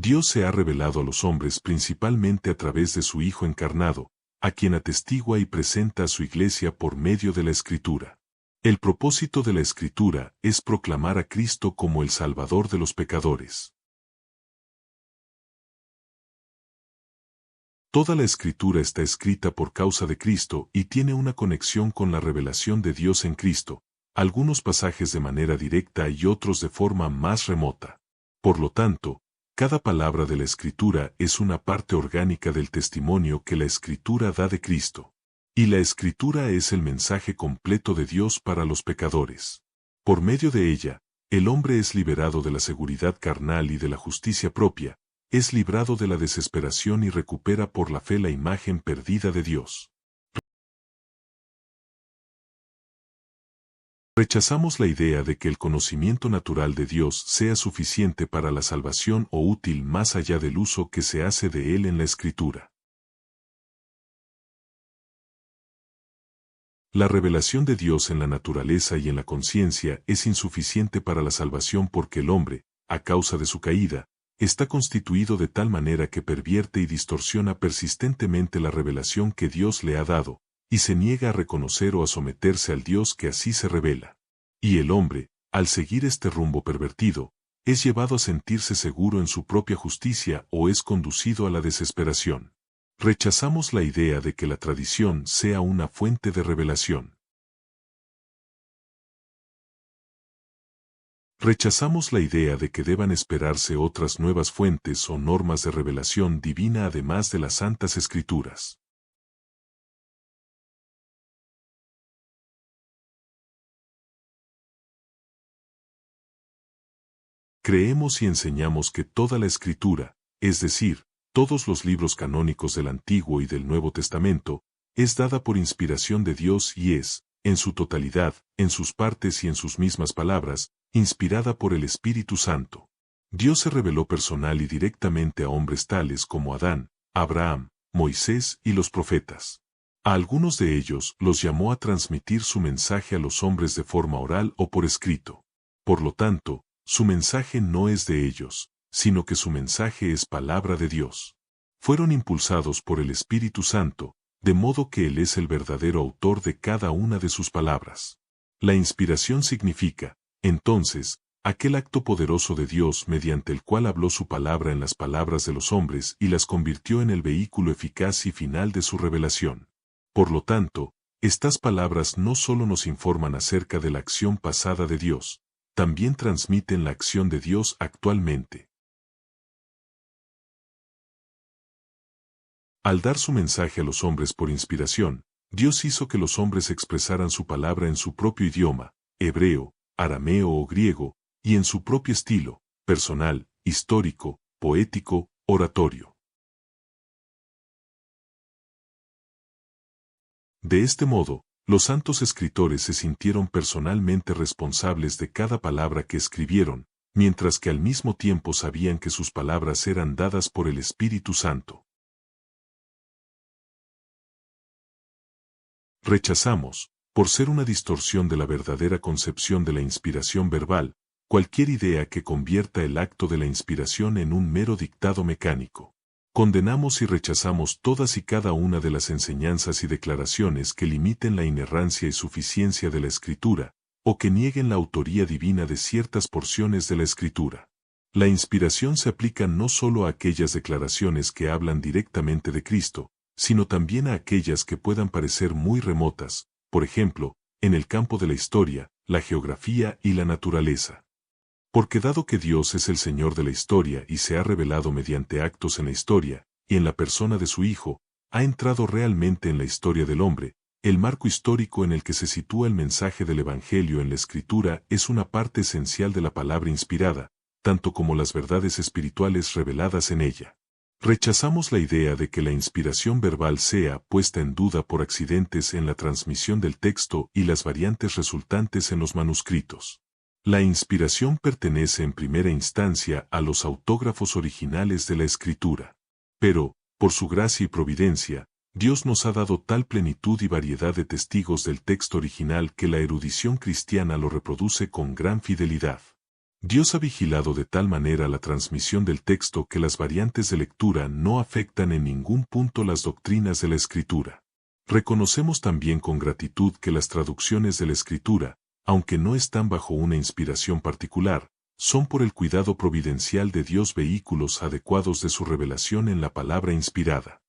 Dios se ha revelado a los hombres principalmente a través de su Hijo encarnado, a quien atestigua y presenta a su Iglesia por medio de la Escritura. El propósito de la Escritura es proclamar a Cristo como el Salvador de los pecadores. Toda la Escritura está escrita por causa de Cristo y tiene una conexión con la revelación de Dios en Cristo, algunos pasajes de manera directa y otros de forma más remota. Por lo tanto, cada palabra de la Escritura es una parte orgánica del testimonio que la Escritura da de Cristo. Y la Escritura es el mensaje completo de Dios para los pecadores. Por medio de ella, el hombre es liberado de la seguridad carnal y de la justicia propia, es librado de la desesperación y recupera por la fe la imagen perdida de Dios. Rechazamos la idea de que el conocimiento natural de Dios sea suficiente para la salvación o útil más allá del uso que se hace de él en la Escritura. La revelación de Dios en la naturaleza y en la conciencia es insuficiente para la salvación porque el hombre, a causa de su caída, está constituido de tal manera que pervierte y distorsiona persistentemente la revelación que Dios le ha dado, y se niega a reconocer o a someterse al Dios que así se revela. Y el hombre, al seguir este rumbo pervertido, es llevado a sentirse seguro en su propia justicia o es conducido a la desesperación. Rechazamos la idea de que la tradición sea una fuente de revelación. Rechazamos la idea de que deban esperarse otras nuevas fuentes o normas de revelación divina además de las Santas Escrituras. Creemos y enseñamos que toda la Escritura, es decir, todos los libros canónicos del Antiguo y del Nuevo Testamento, es dada por inspiración de Dios y es, en su totalidad, en sus partes y en sus mismas palabras, inspirada por el Espíritu Santo. Dios se reveló personal y directamente a hombres tales como Adán, Abraham, Moisés y los profetas. A algunos de ellos los llamó a transmitir su mensaje a los hombres de forma oral o por escrito. Por lo tanto, su mensaje no es de ellos, sino que su mensaje es palabra de Dios. Fueron impulsados por el Espíritu Santo, de modo que Él es el verdadero autor de cada una de sus palabras. La inspiración significa, entonces, aquel acto poderoso de Dios mediante el cual habló su palabra en las palabras de los hombres y las convirtió en el vehículo eficaz y final de su revelación. Por lo tanto, estas palabras no solo nos informan acerca de la acción pasada de Dios, también transmiten la acción de Dios actualmente. Al dar su mensaje a los hombres por inspiración, Dios hizo que los hombres expresaran su palabra en su propio idioma, hebreo, arameo o griego, y en su propio estilo, personal, histórico, poético, oratorio. De este modo, los santos escritores se sintieron personalmente responsables de cada palabra que escribieron, mientras que al mismo tiempo sabían que sus palabras eran dadas por el Espíritu Santo. Rechazamos, por ser una distorsión de la verdadera concepción de la inspiración verbal, cualquier idea que convierta el acto de la inspiración en un mero dictado mecánico. Condenamos y rechazamos todas y cada una de las enseñanzas y declaraciones que limiten la inerrancia y suficiencia de la Escritura, o que nieguen la autoría divina de ciertas porciones de la Escritura. La inspiración se aplica no solo a aquellas declaraciones que hablan directamente de Cristo, sino también a aquellas que puedan parecer muy remotas, por ejemplo, en el campo de la historia, la geografía y la naturaleza. Porque dado que Dios es el Señor de la historia y se ha revelado mediante actos en la historia, y en la persona de su Hijo, ha entrado realmente en la historia del hombre, el marco histórico en el que se sitúa el mensaje del Evangelio en la Escritura es una parte esencial de la palabra inspirada, tanto como las verdades espirituales reveladas en ella. Rechazamos la idea de que la inspiración verbal sea puesta en duda por accidentes en la transmisión del texto y las variantes resultantes en los manuscritos. La inspiración pertenece en primera instancia a los autógrafos originales de la Escritura. Pero, por su gracia y providencia, Dios nos ha dado tal plenitud y variedad de testigos del texto original que la erudición cristiana lo reproduce con gran fidelidad. Dios ha vigilado de tal manera la transmisión del texto que las variantes de lectura no afectan en ningún punto las doctrinas de la Escritura. Reconocemos también con gratitud que las traducciones de la Escritura, aunque no están bajo una inspiración particular, son por el cuidado providencial de Dios vehículos adecuados de su revelación en la palabra inspirada.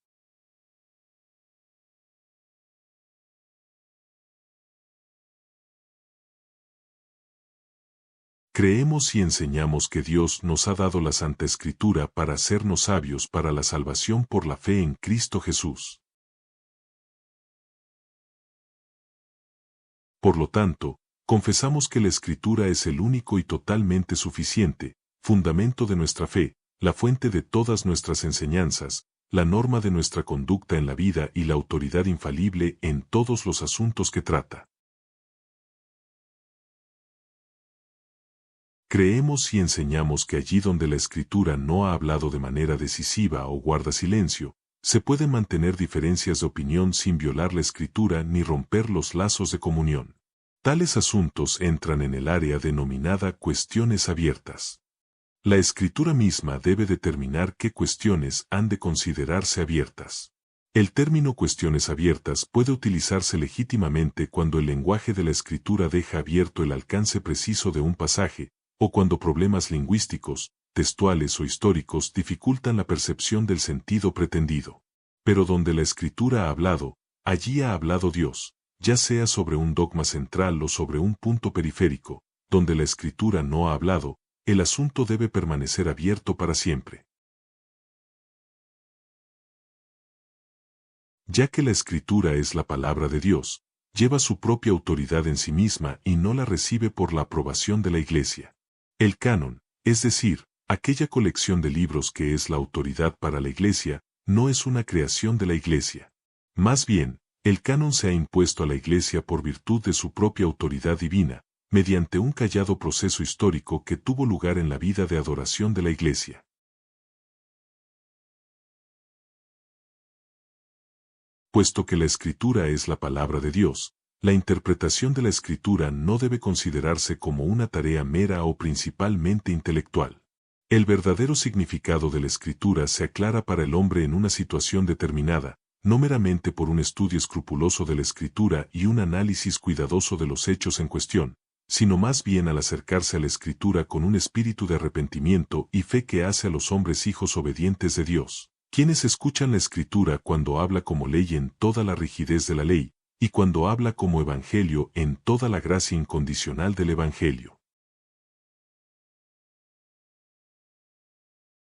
Creemos y enseñamos que Dios nos ha dado la Santa Escritura para hacernos sabios para la salvación por la fe en Cristo Jesús. Por lo tanto, confesamos que la Escritura es el único y totalmente suficiente fundamento de nuestra fe, la fuente de todas nuestras enseñanzas, la norma de nuestra conducta en la vida y la autoridad infalible en todos los asuntos que trata. Creemos y enseñamos que allí donde la Escritura no ha hablado de manera decisiva o guarda silencio, se pueden mantener diferencias de opinión sin violar la Escritura ni romper los lazos de comunión. Tales asuntos entran en el área denominada cuestiones abiertas. La Escritura misma debe determinar qué cuestiones han de considerarse abiertas. El término cuestiones abiertas puede utilizarse legítimamente cuando el lenguaje de la Escritura deja abierto el alcance preciso de un pasaje, o cuando problemas lingüísticos, textuales o históricos dificultan la percepción del sentido pretendido. Pero donde la Escritura ha hablado, allí ha hablado Dios, ya sea sobre un dogma central o sobre un punto periférico. Donde la Escritura no ha hablado, el asunto debe permanecer abierto para siempre. Ya que la Escritura es la palabra de Dios, lleva su propia autoridad en sí misma y no la recibe por la aprobación de la Iglesia. El canon, es decir, aquella colección de libros que es la autoridad para la Iglesia, no es una creación de la Iglesia. Más bien, el canon se ha impuesto a la Iglesia por virtud de su propia autoridad divina, mediante un callado proceso histórico que tuvo lugar en la vida de adoración de la Iglesia. Puesto que la Escritura es la palabra de Dios, la interpretación de la Escritura no debe considerarse como una tarea mera o principalmente intelectual. El verdadero significado de la Escritura se aclara para el hombre en una situación determinada, no meramente por un estudio escrupuloso de la Escritura y un análisis cuidadoso de los hechos en cuestión, sino más bien al acercarse a la Escritura con un espíritu de arrepentimiento y fe que hace a los hombres hijos obedientes de Dios, quienes escuchan la Escritura cuando habla como ley en toda la rigidez de la ley, y cuando habla como evangelio en toda la gracia incondicional del evangelio.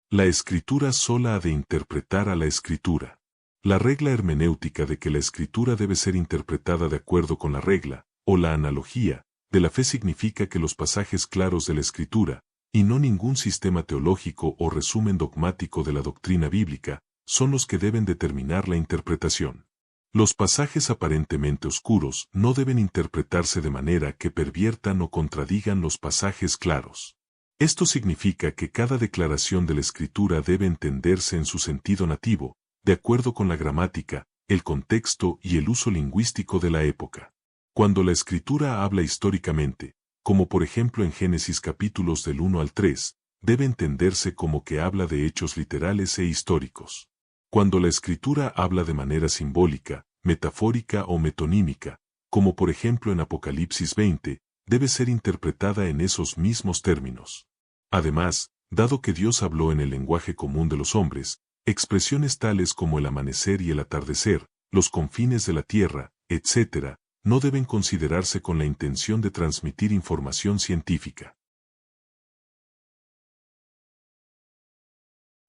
La Escritura sola ha de interpretar a la Escritura. La regla hermenéutica de que la Escritura debe ser interpretada de acuerdo con la regla, o la analogía, de la fe significa que los pasajes claros de la Escritura, y no ningún sistema teológico o resumen dogmático de la doctrina bíblica, son los que deben determinar la interpretación. Los pasajes aparentemente oscuros no deben interpretarse de manera que perviertan o contradigan los pasajes claros. Esto significa que cada declaración de la Escritura debe entenderse en su sentido nativo, de acuerdo con la gramática, el contexto y el uso lingüístico de la época. Cuando la Escritura habla históricamente, como por ejemplo en Génesis capítulos del 1 al 3, debe entenderse como que habla de hechos literales e históricos. Cuando la Escritura habla de manera simbólica, metafórica o metonímica, como por ejemplo en Apocalipsis 20, debe ser interpretada en esos mismos términos. Además, dado que Dios habló en el lenguaje común de los hombres, expresiones tales como el amanecer y el atardecer, los confines de la tierra, etc., no deben considerarse con la intención de transmitir información científica.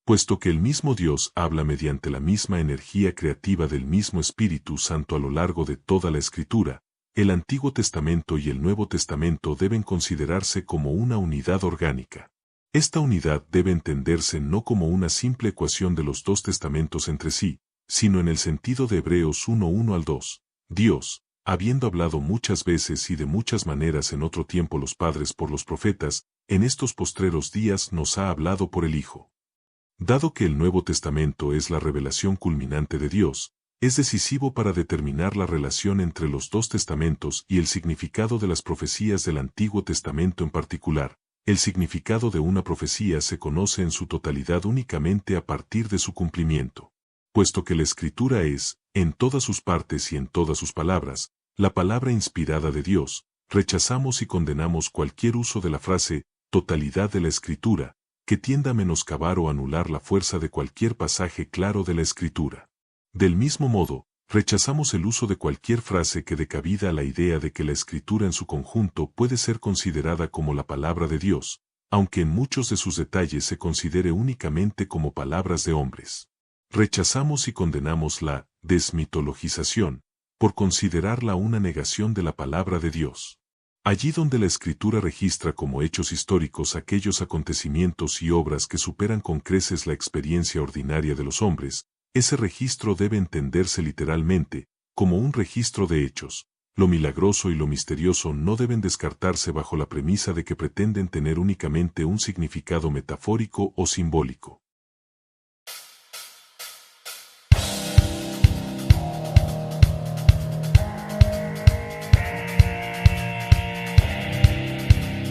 Puesto que el mismo Dios habla mediante la misma energía creativa del mismo Espíritu Santo a lo largo de toda la Escritura, el Antiguo Testamento y el Nuevo Testamento deben considerarse como una unidad orgánica. Esta unidad debe entenderse no como una simple ecuación de los dos testamentos entre sí, sino en el sentido de Hebreos 1:1 al 2. Dios, habiendo hablado muchas veces y de muchas maneras en otro tiempo los padres por los profetas, en estos postreros días nos ha hablado por el Hijo. Dado que el Nuevo Testamento es la revelación culminante de Dios, es decisivo para determinar la relación entre los dos testamentos y el significado de las profecías del Antiguo Testamento en particular, El significado de una profecía se conoce en su totalidad únicamente a partir de su cumplimiento. Puesto que la Escritura es, en todas sus partes y en todas sus palabras, la palabra inspirada de Dios, rechazamos y condenamos cualquier uso de la frase totalidad de la Escritura, que tienda a menoscabar o anular la fuerza de cualquier pasaje claro de la Escritura. Del mismo modo, rechazamos el uso de cualquier frase que dé cabida a la idea de que la Escritura en su conjunto puede ser considerada como la palabra de Dios, aunque en muchos de sus detalles se considere únicamente como palabras de hombres. Rechazamos y condenamos la desmitologización, por considerarla una negación de la palabra de Dios. Allí donde la Escritura registra como hechos históricos aquellos acontecimientos y obras que superan con creces la experiencia ordinaria de los hombres, ese registro debe entenderse literalmente, como un registro de hechos. Lo milagroso y lo misterioso no deben descartarse bajo la premisa de que pretenden tener únicamente un significado metafórico o simbólico.